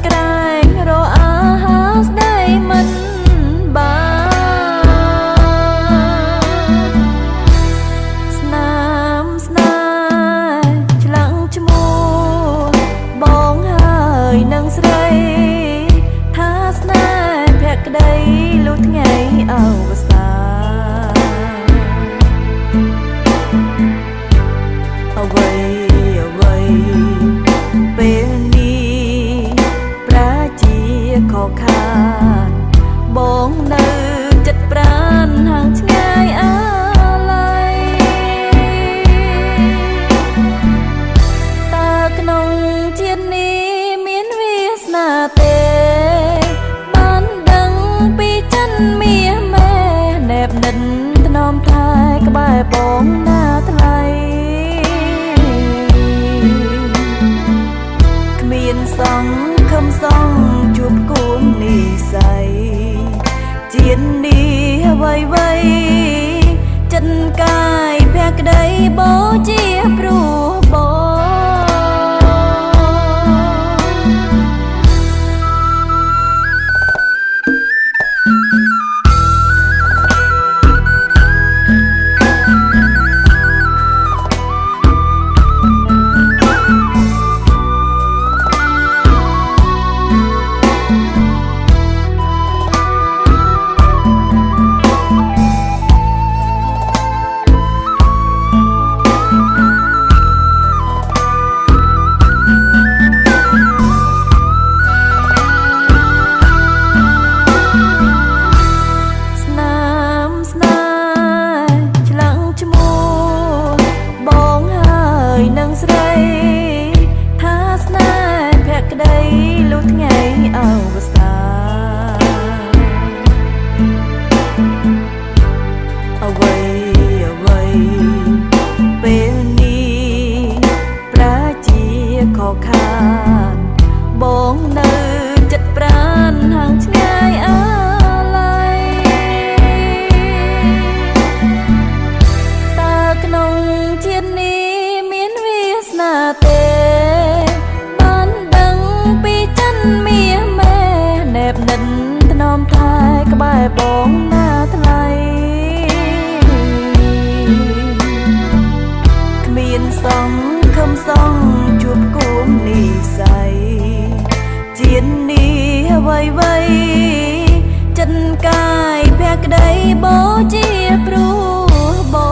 ក្រែងរអាស្ដីមិនបានស្នាមស្នេហ៍ឆ្លងឈ្មោះបងហើយនឹងស្រីថាស្នេហ៍ភក្តីលុះថ្ងៃអវសាអ្វីពេលនេះប្រាជាខកខានបងនៅចិត្តប្រានហាងឆ្ងាយអាឡ័យតើក្នុងជាតិនេះមានវាសនាទេបានដឹងពីចិនមាសមេណែបនិតថ្នមថែក្បែរបងណាថ្លៃគ្មានសង្ឃឹមសងជួបគូមនិស័យជាតិនេះអ្វីចិត្តកាយភក្តីបូជាព្រោះបងនឹងស្រីថាស្នេហ៍ភក្តីលុះថ្ងៃអវសាអ្វីពេលនេះប្រាជាខកខានបងនៅចិត្តប្រានហាងឆ្ងាយអាឡ័យតើក្នុងជាតិនេះទេបានដឹងពីចិនមាសមេណែបនិតថ្នមថែក្បែរបងណាថ្លៃគ្មានសង្ឃឹមសងជួបគូមនិស័យជាតិនេះអ្វីចិត្តកាយភក្តីបូជាព្រោះបង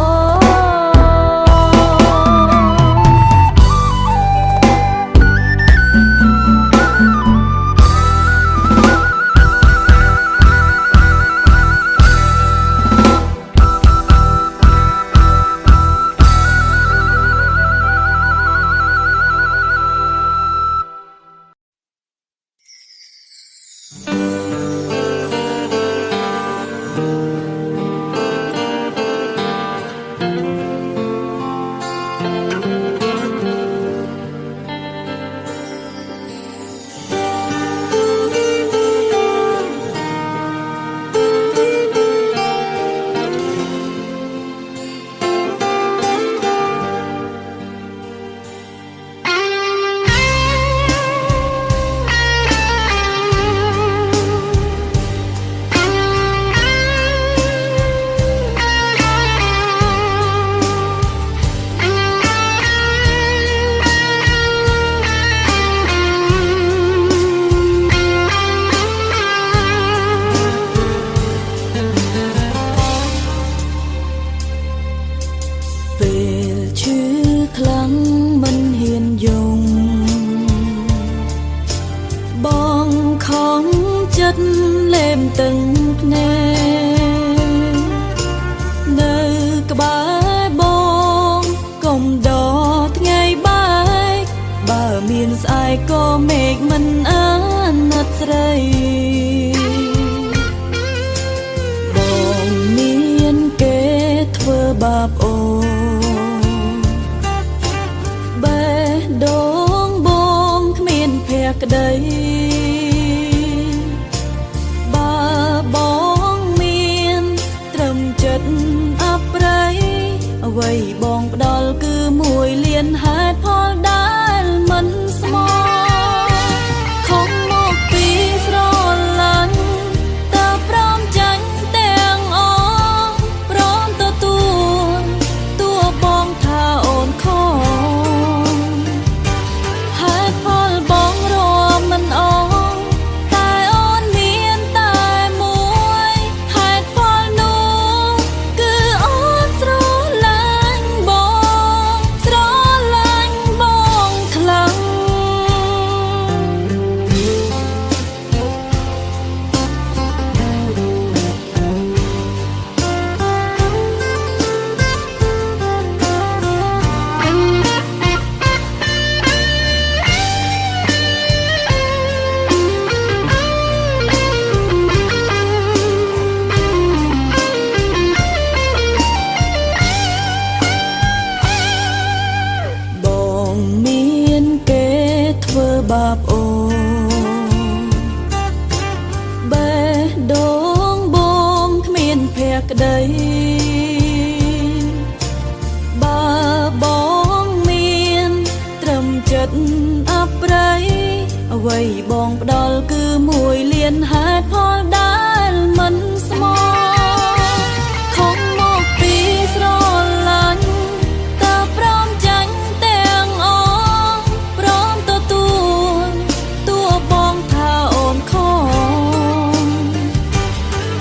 លេមទឹងភ្នែកនៅក្បែរបងកុំដកថ្ងៃបែកបើមានស្អែកក៏មេឃមិនអាណិតស្រីបងមានគេធ្វើបាបអូបេះដូងបងគ្មានភក្តីអ្វីបងផ្ដល់គឺ1 លានហេតុផលដែលមិនស្មោះខំមក ក្ដីបើបងមានត្រឹមចិត្តអប្រៃអ្វីបងផ្ដល់គឺមួយលានហេតុផលដែលមិនស្មោះខំមកពីស្រឡាញ់តើព្រមចាញ់ទាំងអងព្រមទទួលតួបងថាអូនខំ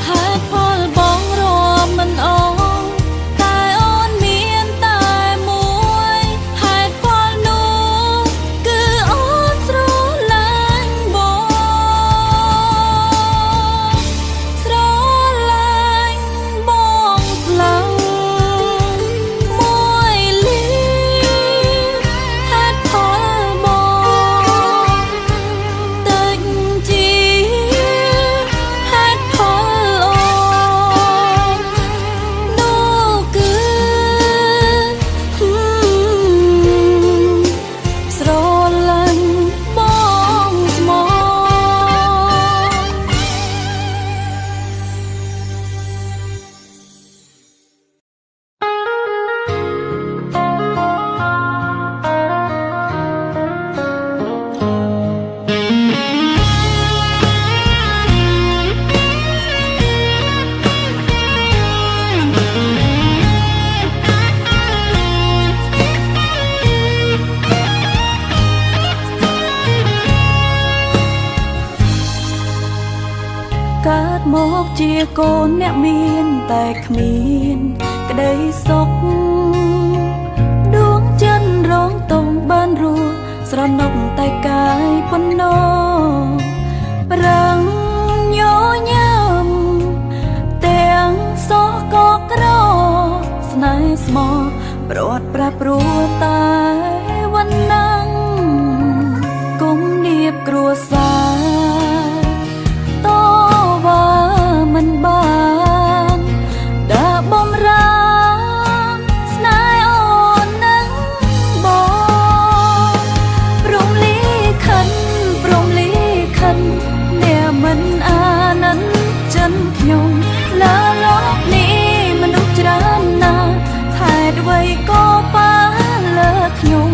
ហេតុផលបងរមមិនអងតែអូនមានតែមួយហេតុផលនោះគឺអូនស្រឡាញ់បងស្រឡាញ់បងខ្លាំងមួយលីហេតុផលបងតិចជាហេតុផលអូននោះគឺស្រឡាញ់បងស្មោះ កើតមកជាកូនអ្នកមានតែគ្មានក្តីសុខដួងចិនរងតងបានរស់ស្រណុកតែកាយប៉ុណ្ណោះប្រាំងញញឹមទាំងសោះក៏ក្រស្នេហ៍ស្មោះប្រត់ប្រាព្រោះតែវណ្ណាំងគុំនៀបគ្រួសារតវ៉ាមិនបានដើរបំរាមស្នេហ៍អូននឹងបងព្រមលីខិនព្រមលីខិនអ្នកមិនអាណិនចិនខ្ញុំលើលោកនេះមនុស្សច្រើនណាស់ហេតុអ្វីក៏ប៉ាលើខ្ញុំ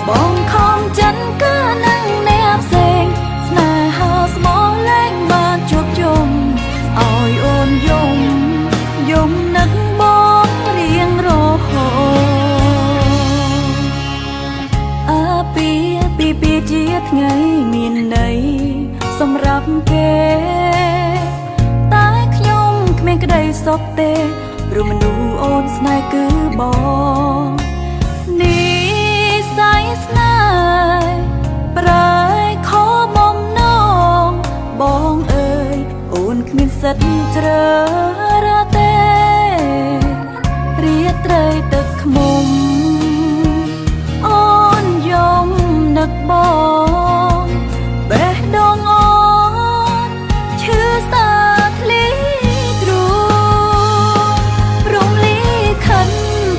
បងខំចិនគឺនឹងអ្នកផ្សេងស្នេហាស្មោះលែងបានជួបជុំឲ្យអូនយំនឹកបងរៀងរហូតអាពីជាថ្ងៃមានន័យសម្រាប់គេតែខ្ញុំគ្មានក្តីសុខទេព្រោះមនុស្សអូនស្នេហ៍គឺបងនេះស័យស្នេហ៍ប្រែខោបំណងបងអើយអូនគ្មានសិទ្ធិជ្រើររើទេរាត្រីទឹកឃ្មុំអូនយំនឹកបងបេះដូងអូនឈឺស្ទើរធ្លីទ្រូងព្រមលីខិន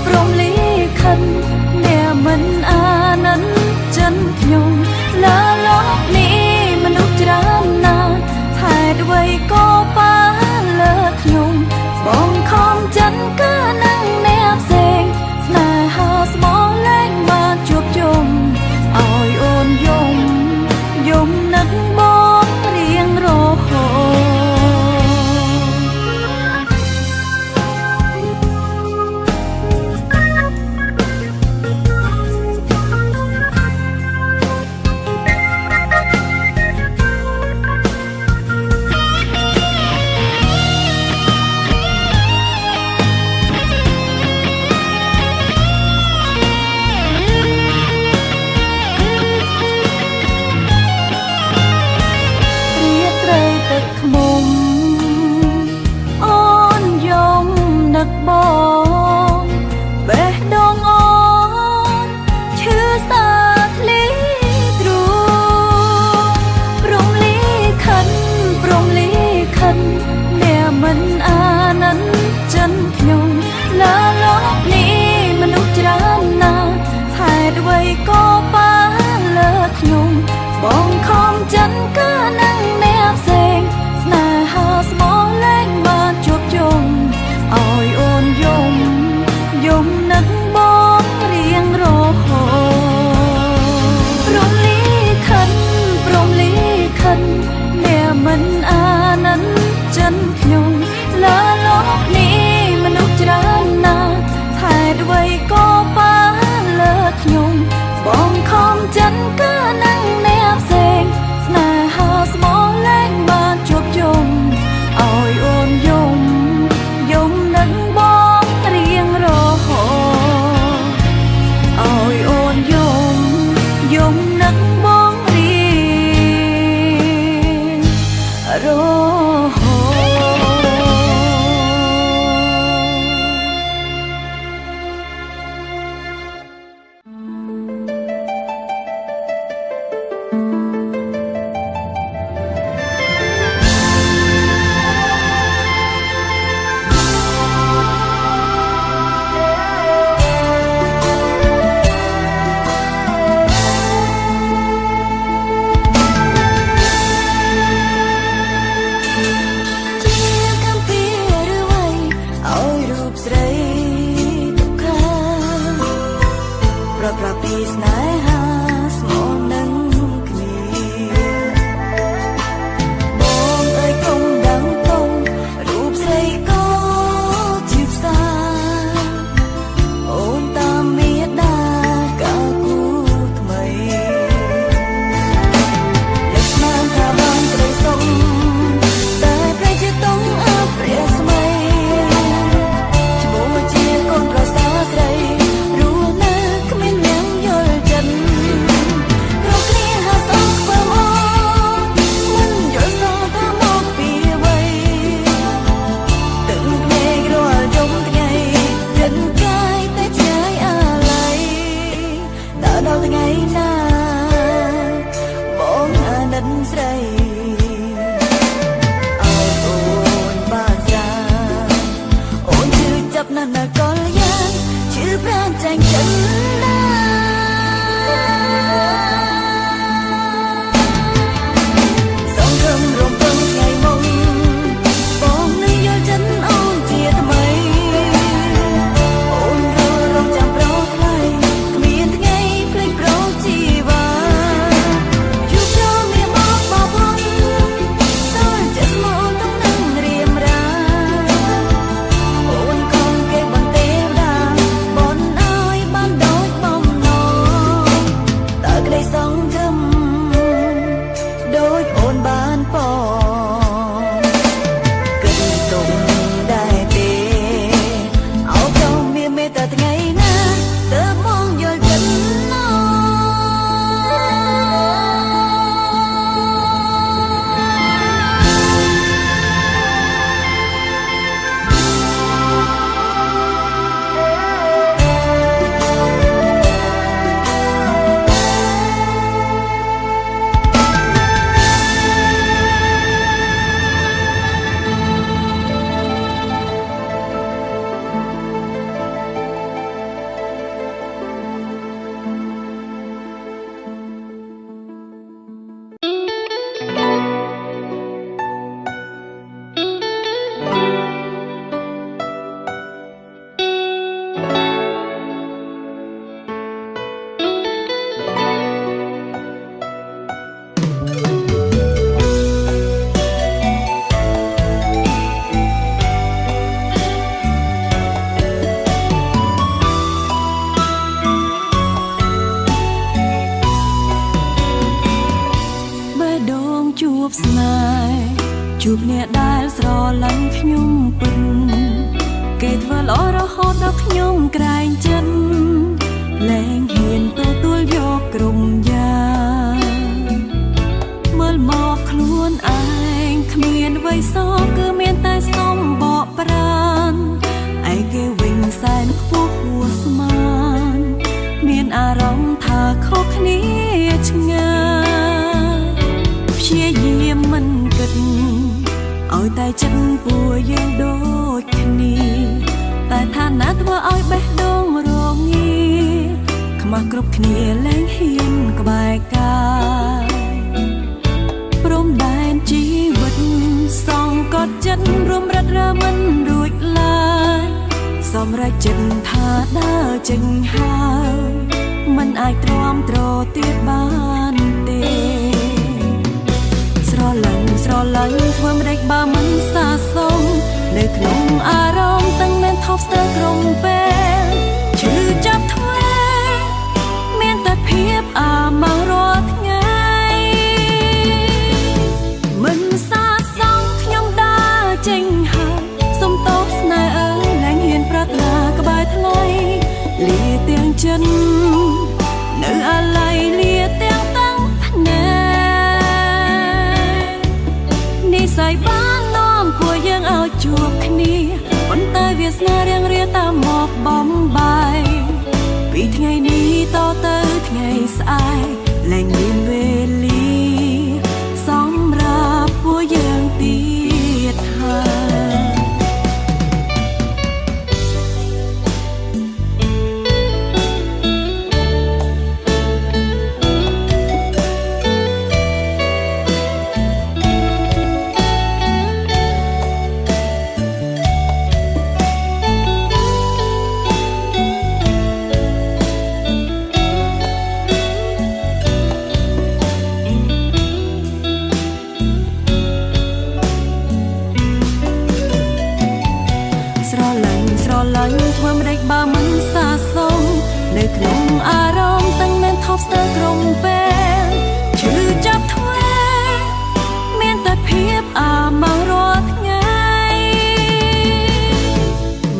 ព្រមលីខិនអ្នកមិនអាណិនចិនខ្ញុំលើលោកនេះមនុស្សច្រើនណាស់ហេតុអ្វីក៏ប៉ាលើខ្ញុំ រហូតជួបអ្នកដែលស្រឡាញ់ខ្ញុំពិតគេធ្វើល្អរហូតដល់ខ្ញុំក្រែងចិត្តលែងហ៊ានទទួលយកក្រុមយ៉ាងមើលមកខ្លួនឯងគ្មានអ្វីសោះគឺមានតែសំបកប្រានឯគេវិញសែនខ្ពស់ហួសស្មានមានអារម្មណ៍ថាខុសគ្នាឆ្ងាយព្យាយាមមិនគិតឲ្យតែចិត្តពួកយើងដូចគ្នាតែឋានៈធ្វើឲ្យបេះដូងរងាខ្មាស់គ្រប់គ្នាលែងហ៊ានក្បែរកាយព្រំដែនជីវិតសងកត់ចិត្តរួមរត់រើមិនរួចឡើយសម្រេចចិត្តថាដើរចេញហើយមិនអាចទ្រាំទ្រទៀតបានទេស្រឡាញ់ធ្វើមិនដេចបើមិនសាសុំនៅក្នុងអារម្មណ៍ទាំងមានថប់ស្ទើរក្រុមពេលឈឺចាប់ថ្មីមានតែភាពអាម៉ាស់រាល់ថ្ងៃមិនសាសុំខ្ញុំដើរចេញហើយសុំទោសស្នេហ៍អើយលែងហ៊ានប្រាថ្នាក្បែរថ្លៃលាទាំងចិត្តនៅអាឡ័យលាទាំងតាំងភ្នែកនេះស យបាននាំពួកយើងឲ្យជួបគ្នាប៉ុន្តែវាសនារៀងរាតាមមកបំបាយពីថ្ងៃនេះតទៅថ្ងៃស្អែកលែងមានវេលាសម្រាប់ពួកយើងទៀតហើយធ្វើមិនដេចបើមិនសាសុំនៅក្នុងអារម្មណ៍ទាំងមានថប់ស្ទើរក្រុមពេលឈឺចាប់ធ្វេមានតែភាពអាម៉ាស់រាល់ថ្ងៃ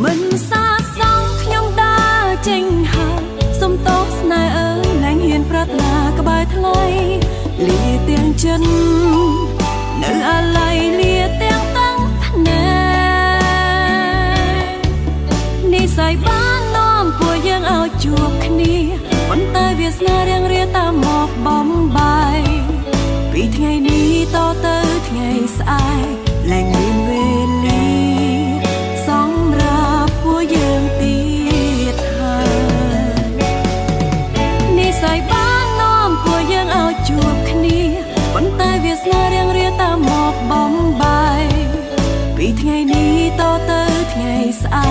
មិនសាសងខ្ញុំដើរចេញហើយសុំទោសស្នេហ៍អើយលែងហ៊ានប្រាថ្នាក្បែរថ្លៃលាទាំងចិននៅអាឡ័យលាទាំងតាំងភ្នែនិស្ស័យបាននាំពួកយើងឲ្យជួបគ្នាប៉ុន្តែវាសនារៀងរាតាមមកបំបាយពីថ្ងៃនេះតទៅថ្ងៃស្អែកលែងមានវេលាសម្រាប់ពួកយើងទៀតហើយនិស្ស័យបាននាំពួកយើងឲ្យជួបគ្នាប៉ុន្តែវាសនារៀងរាតាមមកបំបាយពីថ្ងៃនេះតទៅថ្ងៃស្អែក